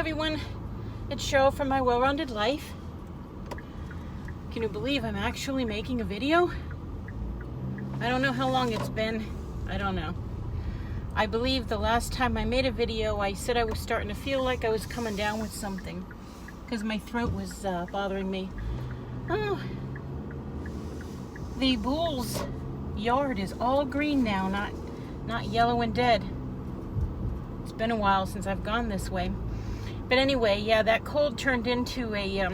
everyone, it's Cheryl from My Well-Rounded Life. Can you believe I'm actually making a video? I don't know how long it's been. I don't know. I believe the last time I made a video, I said I was starting to feel like I was coming down with something because my throat was bothering me. Oh, the bull's yard is all green now, not yellow and dead. It's been a while since I've gone this way. But anyway, yeah, that cold turned into a,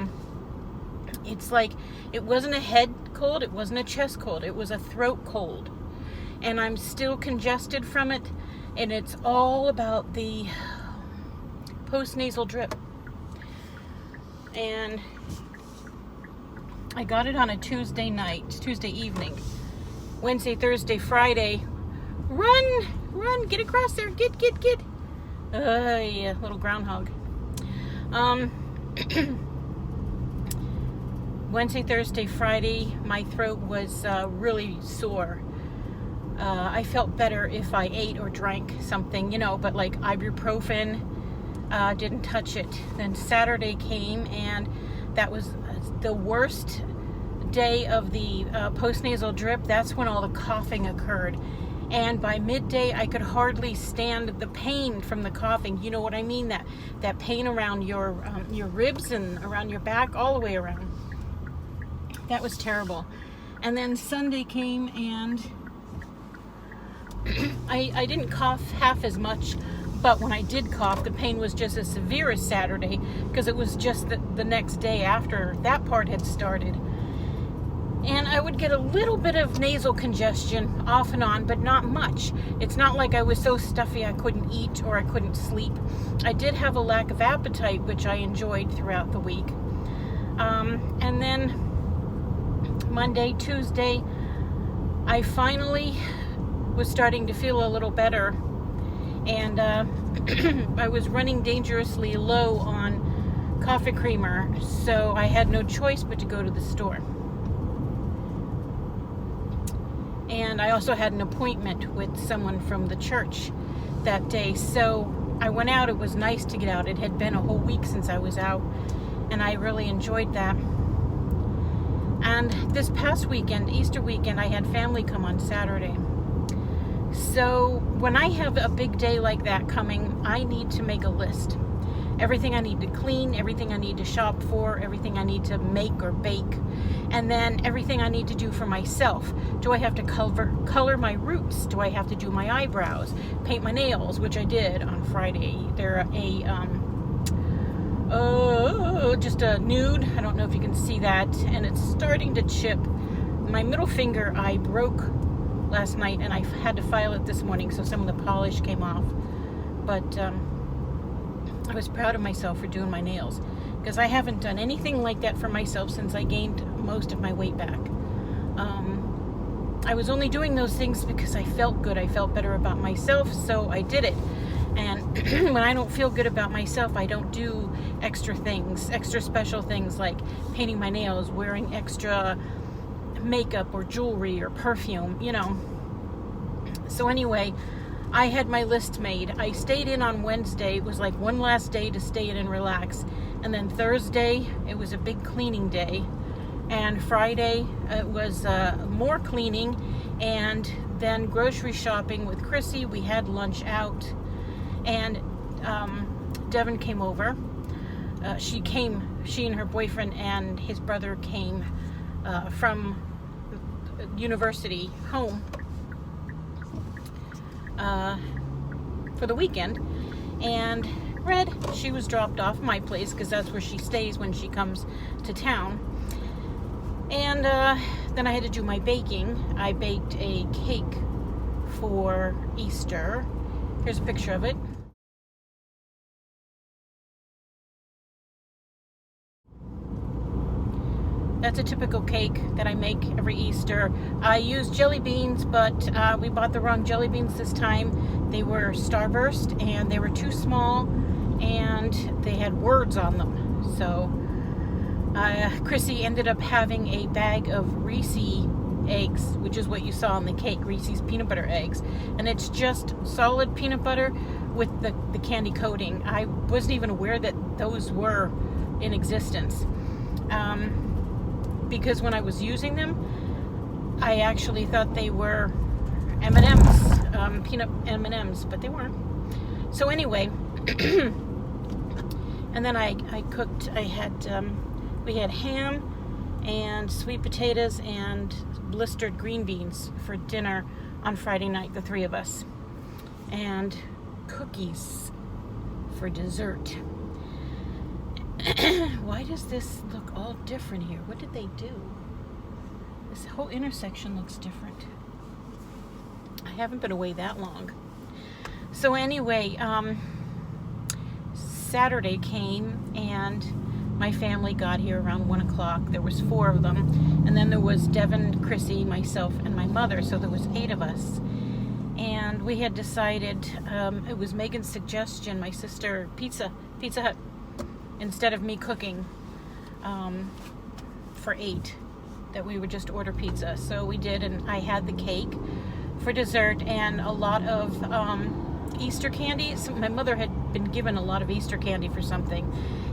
it's like, it wasn't a head cold, it wasn't a chest cold, it was a throat cold. And I'm still congested from it, and it's all about the post-nasal drip. And I got it on a Tuesday evening. Wednesday, Thursday, Friday, run, get across there, get. Yeah, little groundhog. Wednesday, Thursday, Friday, my throat was really sore. I felt better if I ate or drank something, but like ibuprofen, didn't touch it. Then Saturday came, and that was the worst day of the postnasal drip. That's when all the coughing occurred. And by midday, I could hardly stand the pain from the coughing. You know what I mean? That pain around your ribs and around your back, all the way around. That was terrible. And then Sunday came, and I didn't cough half as much, but when I did cough, the pain was just as severe as Saturday, because it was just the next day after that part had started. And I would get a little bit of nasal congestion off and on, but not much. It's not like I was so stuffy I couldn't eat or I couldn't sleep. I did have a lack of appetite, which I enjoyed throughout the week. And then Monday, Tuesday, I finally was starting to feel a little better. And I was running dangerously low on coffee creamer, so I had no choice but to go to the store. And I also had an appointment with someone from the church that day. So I went out. It was nice to get out. It had been a whole week since I was out, and I really enjoyed that. And this past weekend, Easter weekend, I had family come on Saturday. So when I have a big day like that coming, I need to make a list. Everything I need to clean, everything I need to shop for, everything I need to make or bake, and then everything I need to do for myself. Do I have to color my roots? Do I have to do my eyebrows? Paint my nails, which I did on Friday. They're just a nude. I don't know if you can see that, and it's starting to chip. My middle finger I broke last night, and I had to file it this morning, so some of the polish came off. But I was proud of myself for doing my nails, because I haven't done anything like that for myself since I gained most of my weight back. I was only doing those things because I felt good. I felt better about myself, so I did it. And when I don't feel good about myself, I don't do extra things, extra special things like painting my nails, wearing extra makeup or jewelry or perfume, So anyway, I had my list made. I stayed in on Wednesday. It was like one last day to stay in and relax. And then Thursday, it was a big cleaning day. And Friday, it was more cleaning. And then grocery shopping with Chrissy. We had lunch out. And Devin came over. She and her boyfriend and his brother came from university home for the weekend. And Red, she was dropped off my place because that's where she stays when she comes to town. And then I had to do my baking. I baked a cake for Easter. Here's a picture of it. That's a typical cake that I make every Easter. I use jelly beans, but we bought the wrong jelly beans this time. They were Starburst, and they were too small, and they had words on them. So Chrissy ended up having a bag of Reese's eggs, which is what you saw on the cake, Reese's peanut butter eggs. And it's just solid peanut butter with the candy coating. I wasn't even aware that those were in existence. Because when I was using them, I actually thought they were M&Ms, peanut M&Ms, but they weren't. So anyway, and then I cooked, we had ham and sweet potatoes and blistered green beans for dinner on Friday night, the three of us. And cookies for dessert. Why does this look all different here? What did they do? This whole intersection looks different. I haven't been away that long. So anyway, Saturday came and my family got here around 1 o'clock. There was 4 of them. And then there was Devin, Chrissy, myself, and my mother. So there was 8 of us. And we had decided, it was Megan's suggestion, my sister, Pizza Hut, instead of me cooking for 8, that we would just order pizza. So we did, and I had the cake for dessert and a lot of Easter candy. So my mother had been given a lot of Easter candy for something.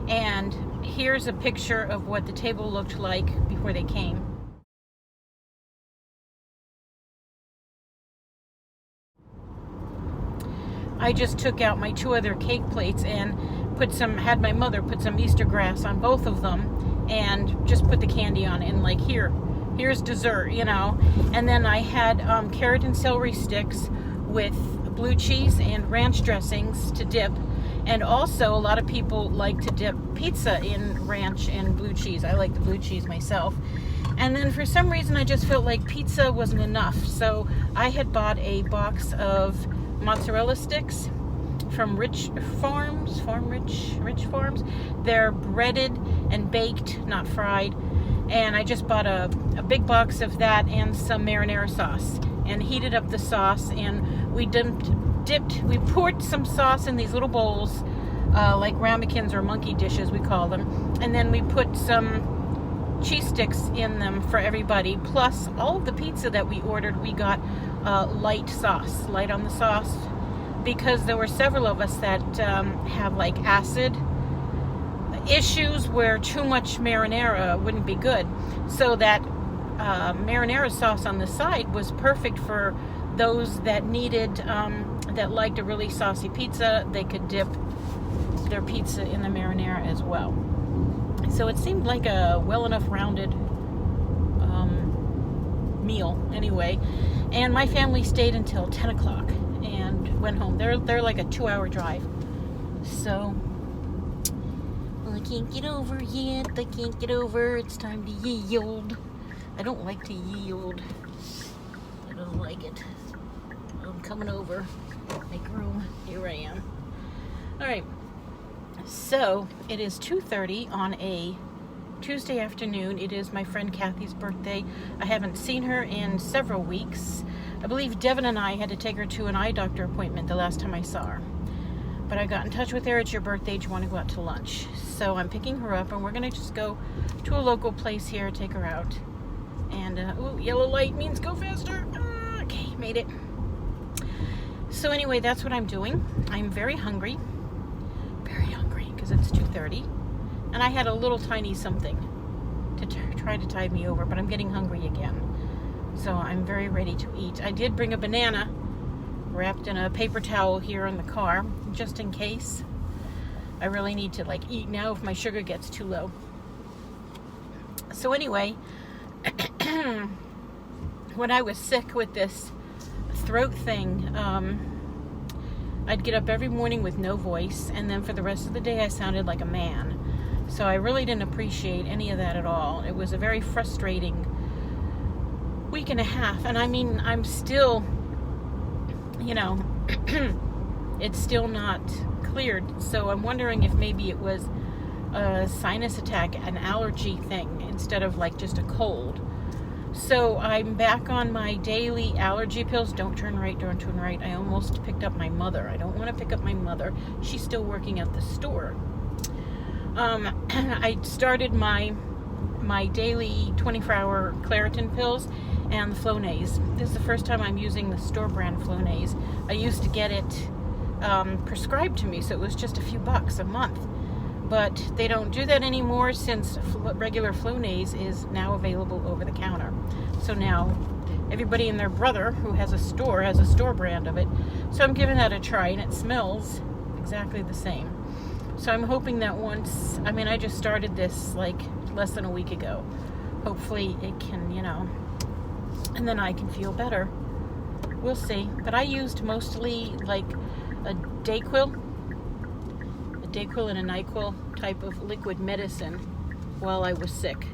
And here's a picture of what the table looked like before they came. I just took out my 2 other cake plates and had my mother put some Easter grass on both of them and just put the candy on it, and like, here's dessert, you know. And then I had carrot and celery sticks with blue cheese and ranch dressings to dip. And also, a lot of people like to dip pizza in ranch and blue cheese. I like the blue cheese myself. And then for some reason, I just felt like pizza wasn't enough. So I had bought a box of mozzarella sticks from Rich Farms. They're breaded and baked, not fried. And I just bought a big box of that and some marinara sauce and heated up the sauce. And we we poured some sauce in these little bowls, like ramekins or monkey dishes, we call them. And then we put some cheese sticks in them for everybody. Plus, all of the pizza that we ordered, we got light on the sauce, because there were several of us that have like acid issues where too much marinara wouldn't be good. So that marinara sauce on the side was perfect for those that needed, that liked a really saucy pizza. They could dip their pizza in the marinara as well. So it seemed like a well enough rounded meal anyway. And my family stayed until 10 o'clock and went home. They're like a 2-hour drive. So, well, I can't get over yet. It's time to yield. I don't like to yield. I don't like it. I'm coming over. Make room. Here I am. All right. So it is 2:30 on a Tuesday afternoon. It is my friend Kathy's birthday. I haven't seen her in several weeks. I believe Devin and I had to take her to an eye doctor appointment the last time I saw her. But I got in touch with her. It's your birthday. Do you want to go out to lunch? So I'm picking her up, and we're going to just go to a local place here, take her out. And, ooh, yellow light means go faster. Okay, made it. So anyway, that's what I'm doing. I'm very hungry, because it's 2:30. And I had a little tiny something to try to tide me over, but I'm getting hungry again. So I'm very ready to eat. I did bring a banana wrapped in a paper towel here in the car, just in case. I really need to eat now if my sugar gets too low. So anyway, when I was sick with this throat thing, I'd get up every morning with no voice, and then for the rest of the day I sounded like a man. So I really didn't appreciate any of that at all. It was a very frustrating week and a half. And I mean, I'm still, it's still not cleared. So I'm wondering if maybe it was a sinus attack, an allergy thing, instead of just a cold. So I'm back on my daily allergy pills. Don't turn right. I almost picked up my mother. I don't want to pick up my mother. She's still working at the store. I started my daily 24-hour Claritin pills and the Flonase. This is the first time I'm using the store brand Flonase. I used to get it prescribed to me, so it was just a few bucks a month. But they don't do that anymore since regular Flonase is now available over the counter. So now everybody and their brother who has a store brand of it. So I'm giving that a try, and it smells exactly the same. So I'm hoping that once, I just started this like less than a week ago. Hopefully it can, and then I can feel better. We'll see. But I used mostly like a Dayquil and a NyQuil type of liquid medicine while I was sick.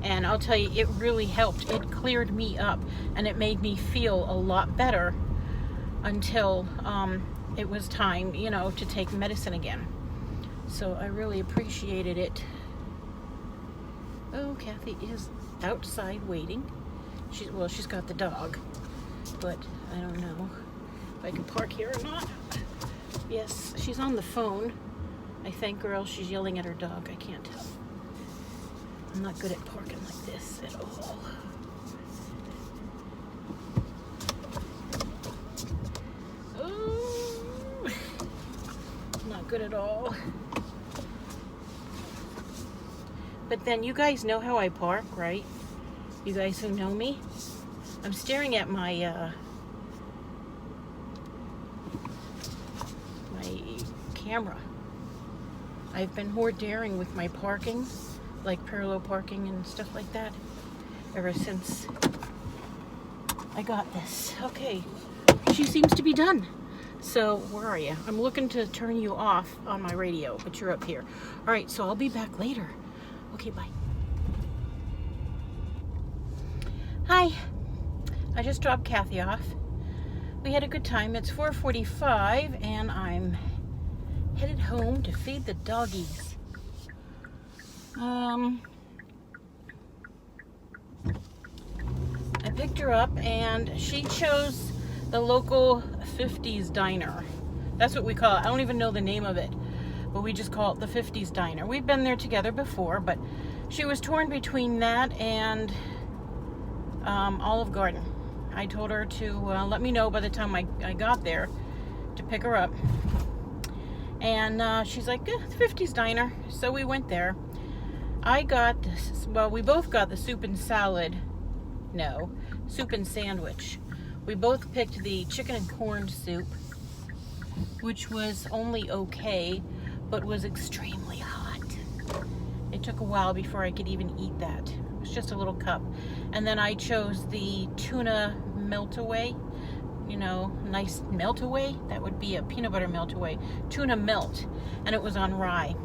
And I'll tell you, it really helped. It cleared me up, and it made me feel a lot better until it was time, to take medicine again. So I really appreciated it. Oh, Kathy is outside waiting. She's got the dog, but I don't know if I can park here or not. Yes, she's on the phone, I think, or else she's yelling at her dog. I can't tell. I'm not good at parking like this at all. Oh, not good at all. But then you guys know how I park, right? You guys who know me? I'm staring at my camera. I've been more daring with my parking, like parallel parking and stuff like that, ever since I got this. Okay, she seems to be done. So where are you? I'm looking to turn you off on my radio, but you're up here. All right, so I'll be back later. Okay, bye. Hi, I just dropped Kathy off. We had a good time. It's 4:45 and I'm headed home to feed the doggies. I picked her up and she chose the local 50s diner. That's what we call it. I don't even know the name of it, but we just call it the 50s diner. We've been there together before, but she was torn between that and Olive Garden. I told her to let me know by the time I got there to pick her up. And she's like, the 50s diner. So we went there. I got this, we both got the soup and sandwich. We both picked the chicken and corn soup, which was only okay, but was extremely hot. It took a while before I could even eat that. It was just a little cup. And then I chose the tuna melt-away, nice melt-away. That would be a peanut butter melt-away. Tuna melt, and it was on rye.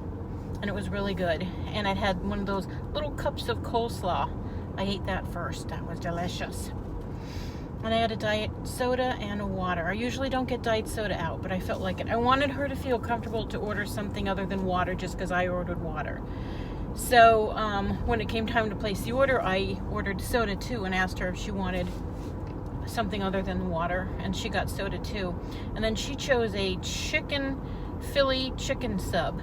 And it was really good. And I had one of those little cups of coleslaw. I ate that first. That was delicious. And I had a diet soda and a water. I usually don't get diet soda out, but I felt like it. I wanted her to feel comfortable to order something other than water just because I ordered water. So when it came time to place the order, I ordered soda too and asked her if she wanted something other than water, and she got soda too. And then she chose a Philly chicken sub.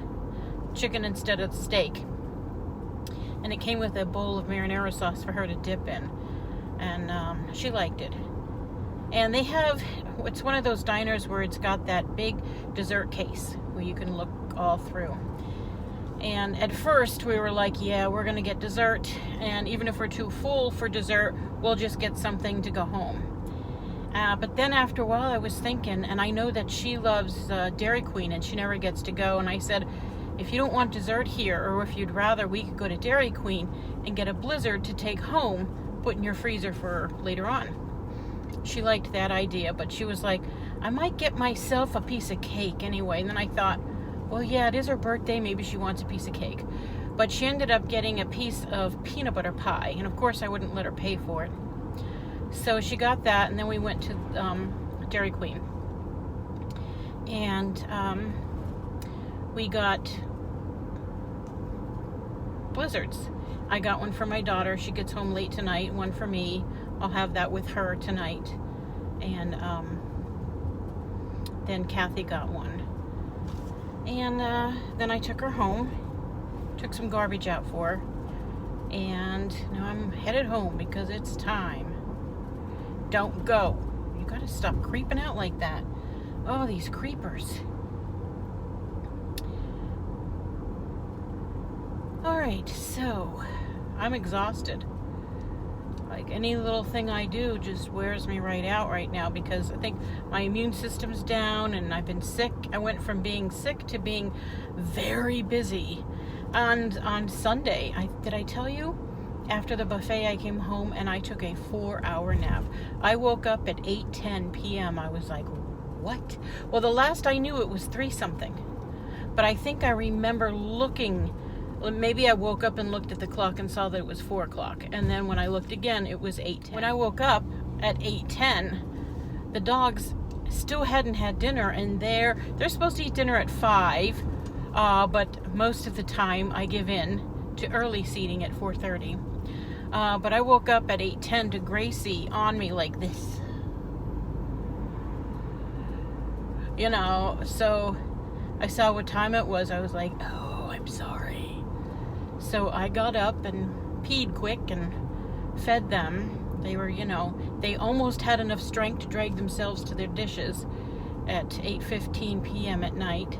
Chicken instead of steak. And it came with a bowl of marinara sauce for her to dip in. And she liked it. And they have, it's one of those diners where it's got that big dessert case where you can look all through. And at first we were like, yeah, we're going to get dessert. And even if we're too full for dessert, we'll just get something to go home. But then after a while I was thinking, and I know that she loves Dairy Queen and she never gets to go. And I said, if you don't want dessert here, or if you'd rather, we could go to Dairy Queen and get a Blizzard to take home, put in your freezer for later on. She liked that idea, but she was like, I might get myself a piece of cake anyway. And then I thought, well, yeah, it is her birthday. Maybe she wants a piece of cake. But she ended up getting a piece of peanut butter pie. And of course, I wouldn't let her pay for it. So she got that, and then we went to Dairy Queen. And we got Blizzards. I got one for my daughter. She gets home late tonight. One for me. I'll have that with her tonight. And then Kathy got one. And then I took her home. Took some garbage out for her. And now I'm headed home because it's time. Don't go. You gotta stop creeping out like that. Oh, these creepers. Alright, so I'm exhausted. Like, any little thing I do just wears me right out right now, because I think my immune system's down and I've been sick. I went from being sick to being very busy. And on Sunday, did I tell you? After the buffet, I came home and I took a 4-hour nap. I woke up at 8:10 p.m. I was like, what? Well, the last I knew it was 3-something. But I think I remember looking. Maybe I woke up and looked at the clock and saw that it was 4 o'clock. And then when I looked again, it was 8:10. When I woke up at 8:10, the dogs still hadn't had dinner, and they're supposed to eat dinner at 5, but most of the time I give in to early seating at 4:30. But I woke up at 8:10 to Gracie on me like this. You know, so I saw what time it was. I was like, oh, I'm sorry. So I got up and peed quick and fed them. They were, they almost had enough strength to drag themselves to their dishes at 8:15 p.m. at night.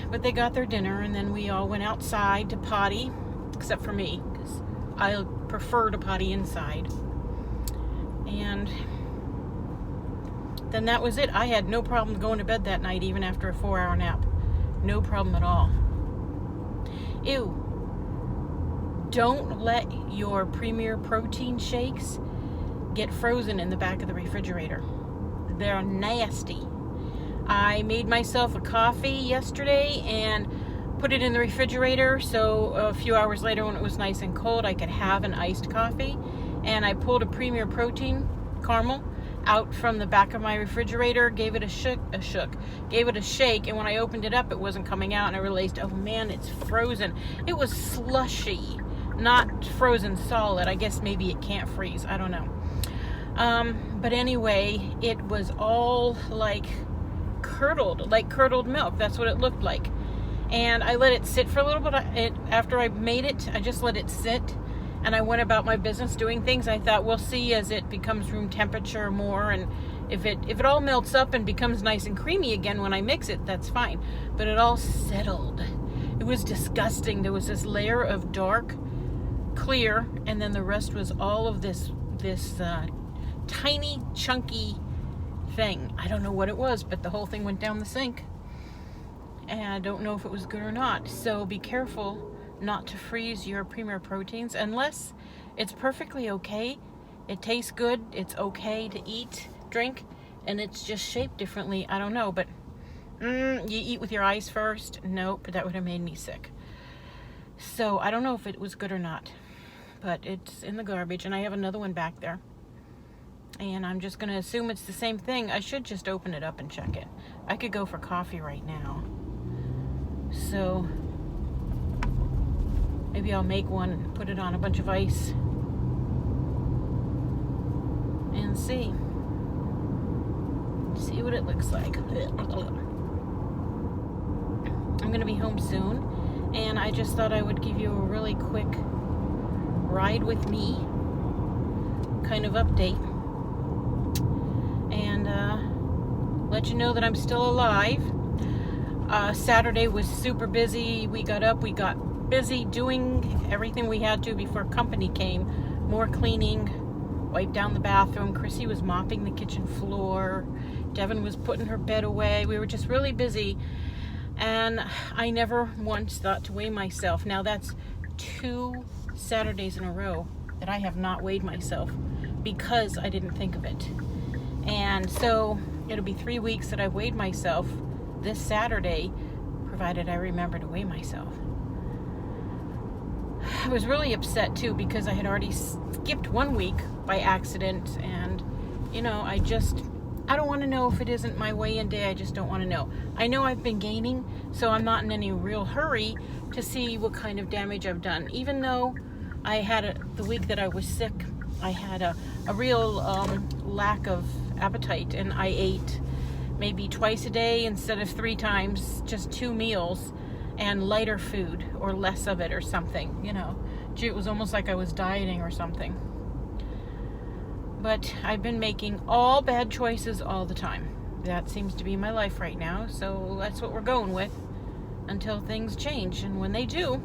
But they got their dinner, and then we all went outside to potty, except for me, because I prefer to potty inside. And then that was it. I had no problem going to bed that night, even after a 4-hour nap. No problem at all. Ew. Don't let your Premier protein shakes get frozen in the back of the refrigerator. They're nasty. I made myself a coffee yesterday and put it in the refrigerator, so a few hours later when it was nice and cold, I could have an iced coffee. And I pulled a Premier protein caramel out from the back of my refrigerator, gave it a shake, and when I opened it up, it wasn't coming out, and I realized, oh man, it's frozen. It was slushy, not frozen solid. I guess maybe it can't freeze, I don't know. But anyway, it was all like curdled milk. That's what it looked like. And I let it sit for a little bit. After I made it, I just let it sit. And I went about my business doing things. I thought, we'll see as it becomes room temperature more, and if it all melts up and becomes nice and creamy again when I mix it, that's fine. But it all settled. It was disgusting. There was this layer of dark, clear, and then the rest was all of this tiny, chunky thing. I don't know what it was, but the whole thing went down the sink. And I don't know if it was good or not. So be careful not to freeze your Premier proteins unless it's perfectly okay. It tastes good. It's okay to eat, drink, and it's just shaped differently. I don't know, but you eat with your eyes first. Nope, that would have made me sick. So I don't know if it was good or not, but it's in the garbage, and I have another one back there. And I'm just going to assume it's the same thing. I should just open it up and check it. I could go for coffee right now. So maybe I'll make one and put it on a bunch of ice and see what it looks like. I'm going to be home soon, and I just thought I would give you a really quick ride with me kind of update and let you know that I'm still alive. Saturday was super busy. We got up, we got busy doing everything we had to before company came. More cleaning, wiped down the bathroom. Chrissy was mopping the kitchen floor. Devin was putting her bed away. We were just really busy, and I never once thought to weigh myself. Now that's 2 Saturdays in a row that I have not weighed myself because I didn't think of it. And so it'll be 3 weeks that I've weighed myself this Saturday, provided I remember to weigh myself. I was really upset too because I had already skipped 1 week by accident, and I don't want to know if it isn't my weigh-in day. I just don't want to know. I know I've been gaining, so I'm not in any real hurry to see what kind of damage I've done. Even though I had the week that I was sick, I had a real lack of appetite, and I ate maybe twice a day instead of 3 times, just 2 meals, and lighter food or less of it or something. Gee, it was almost like I was dieting or something. But I've been making all bad choices all the time. that seems to be my life right now, so that's what we're going with until things change. And when they do,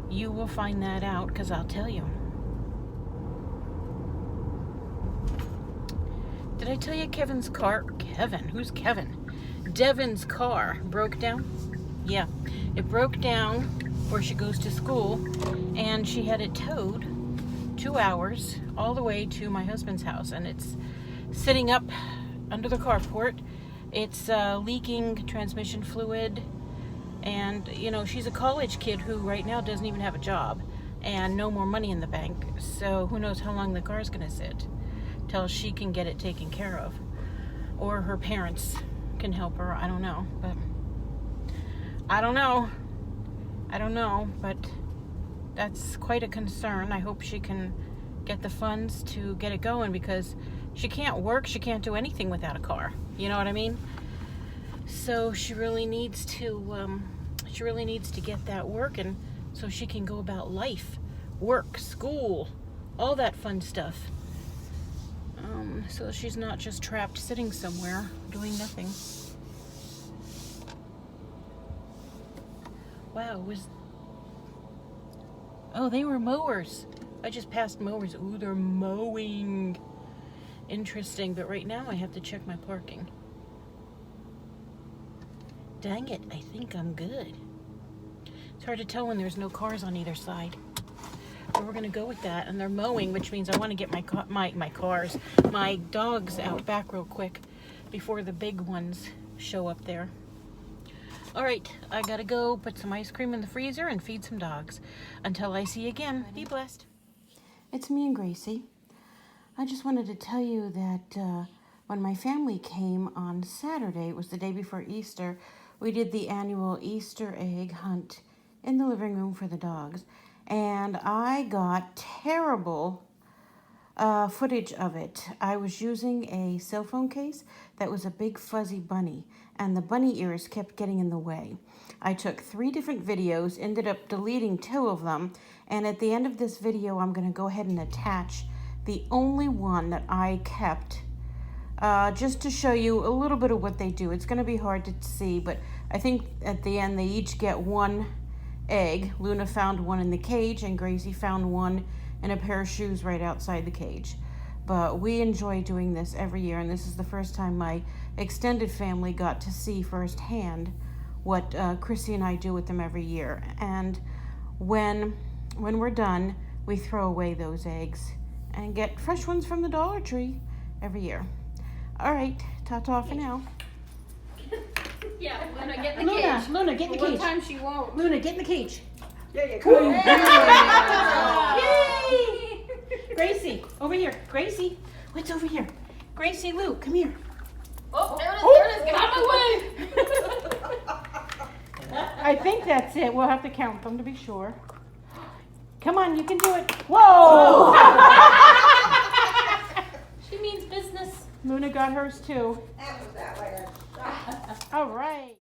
you will find that out, because I'll tell you. Did I tell you Kevin's car? Kevin? Who's Kevin? Devin's car broke down? Yeah, it broke down where she goes to school, and she had it towed 2 hours all the way to my husband's house, and it's sitting up under the carport. It's leaking transmission fluid, and you know, she's a college kid who right now doesn't even have a job and no more money in the bank, so who knows how long the car's gonna sit till she can get it taken care of, or her parents can help her. I don't know, but but that's quite a concern. I hope she can get the funds to get it going, because she can't work, she can't do anything without a car. You know what I mean? So she really needs to get that working so she can go about life, work, school, all that fun stuff. So she's not just trapped sitting somewhere doing nothing. Wow, oh, they were mowers. I just passed mowers. Ooh, they're mowing. Interesting, but right now I have to check my parking. Dang it, I think I'm good. It's hard to tell when there's no cars on either side. But we're gonna go with that, and they're mowing, which means I want to get my dogs out back real quick before the big ones show up there. All right, I gotta go put some ice cream in the freezer and feed some dogs. Until I see you again, be blessed. It's me and Gracie. I just wanted to tell you that when my family came on Saturday, it was the day before Easter, we did the annual Easter egg hunt in the living room for the dogs. And I got terrible footage of it. I was using a cell phone case that was a big fuzzy bunny, and the bunny ears kept getting in the way. I took 3 different videos, ended up deleting 2 of them, and at the end of this video I'm going to go ahead and attach the only one that I kept, just to show you a little bit of what they do. It's going to be hard to see, but I think at the end they each get 1 egg. Luna found 1 in the cage, and Gracie found 1 in a pair of shoes right outside the cage. But we enjoy doing this every year, and this is the first time my extended family got to see firsthand what Chrissy and I do with them every year. And when we're done, we throw away those eggs and get fresh ones from the Dollar Tree every year. All right, ta-ta for now. Yeah, Luna, get in the cage. Luna, get in the cage. One time she won't. Luna, get in the cage. Yeah, yeah, come on. Yay! Gracie, over here. Gracie, what's over here? Gracie, Lou, come here. Oh, there it is, get out of my way. I think that's it. We'll have to count them to be sure. Come on, you can do it. Whoa! She means business. Luna got hers too. That was that way. All right.